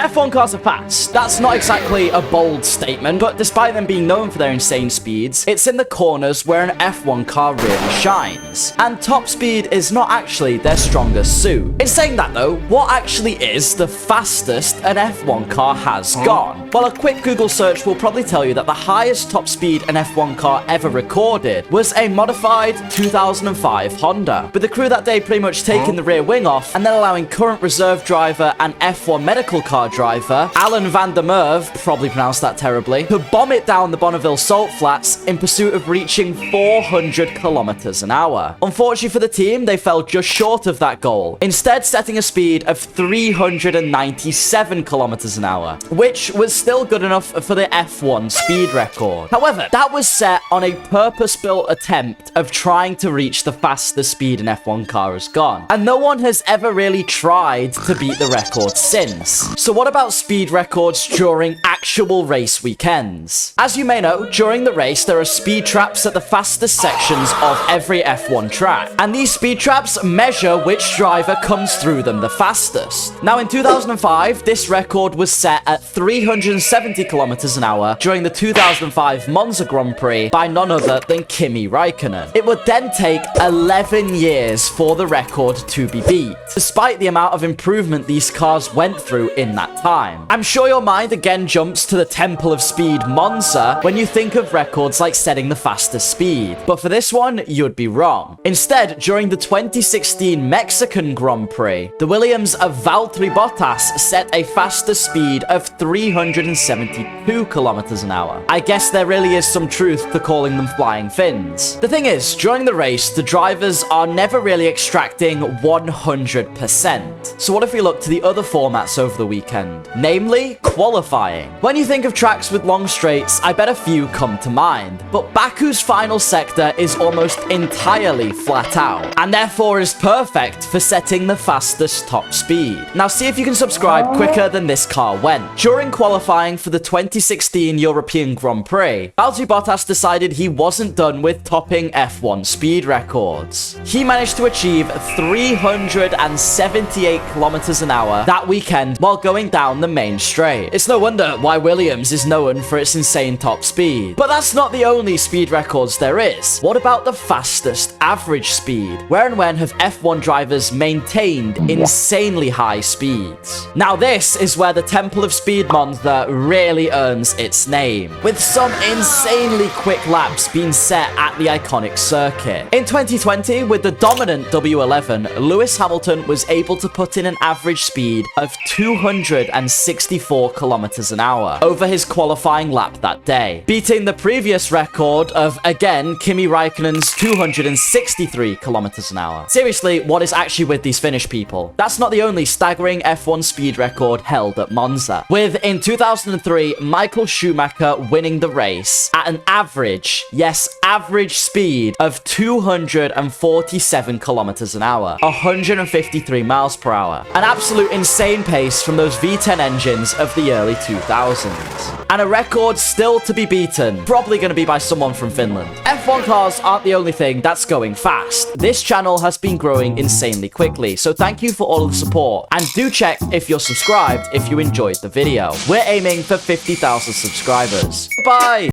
F1 cars are fast. That's not exactly a bold statement, but despite them being known for their insane speeds, it's in the corners where an F1 car really shines. And top speed is not actually their strongest suit. In saying that though, what actually is the fastest an F1 car has gone? Well, a quick Google search will probably tell you that the highest top speed an F1 car ever recorded was a modified 2005 Honda, with the crew that day pretty much taking the rear wing off and then allowing current reserve driver and F1 medical car driver Alan van der Merwe, probably pronounced that terribly, to bomb it down the Bonneville Salt Flats in pursuit of reaching 400 kilometers an hour. Unfortunately for the team, they fell just short of that goal, instead setting a speed of 397 kilometers an hour, which was still good enough for the F1 speed record. However, that was set on a purpose-built attempt of trying to reach the fastest speed an F1 car has gone, and no one has ever really tried to beat the record since. So what about speed records during actual race weekends? As you may know, during the race there are speed traps at the fastest sections of every F1 track, and these speed traps measure which driver comes through them the fastest. Now in 2005, this record was set at 370 kilometers an hour during the 2005 Monza Grand Prix by none other than Kimi Raikkonen. It would then take 11 years for the record to be beat, despite the amount of improvement these cars went through in that time. I'm sure your mind again jumps to the Temple of Speed Monza when you think of records like setting the fastest speed, but for this one, you'd be wrong. Instead, during the 2016 Mexican Grand Prix, the Williams of Valtteri Bottas set a faster speed of 372 kilometers an hour. I guess there really is some truth to calling them flying fins. The thing is, during the race, the drivers are never really extracting 100%. So what if we look to the other formats over the weekend, namely qualifying? When you think of tracks with long straights, I bet a few come to mind, but Baku's final sector is almost entirely flat out, and therefore is perfect for setting the fastest top speed. Now see if you can subscribe quicker than this car went. During qualifying for the 2016 European Grand Prix, Valtteri Bottas decided he wasn't done with topping F1 speed records. He managed to achieve 378 kilometers an hour that weekend while going down the main straight. It's no wonder why Williams is known for its insane top speed. But that's not the only speed records there is. What about the fastest average speed? Where and when have F1 drivers maintained insanely high speeds? Now this is where the Temple of Speed Monza really earns its name, with some insanely quick laps being set at the iconic circuit. In 2020, with the dominant W11, Lewis Hamilton was able to put in an average speed of 264 kilometers an hour over his qualifying lap that day, beating the previous record of, again, Kimi Raikkonen's 263 kilometers an hour. Seriously, what is actually with these Finnish people? That's not the only staggering F1 speed record held at Monza, with in 2003 Michael Schumacher winning the race at an average, yes, average speed of 247 kilometers an hour, 153 miles per hour. An absolute insane pace from those V10 engines of the early 2000s. And a record still to be beaten, probably going to be by someone from Finland. F1 cars aren't the only thing that's going fast. This channel has been growing insanely quickly, so thank you for all of the support. And do check if you're subscribed if you enjoyed the video. We're aiming for 50,000 subscribers. Bye!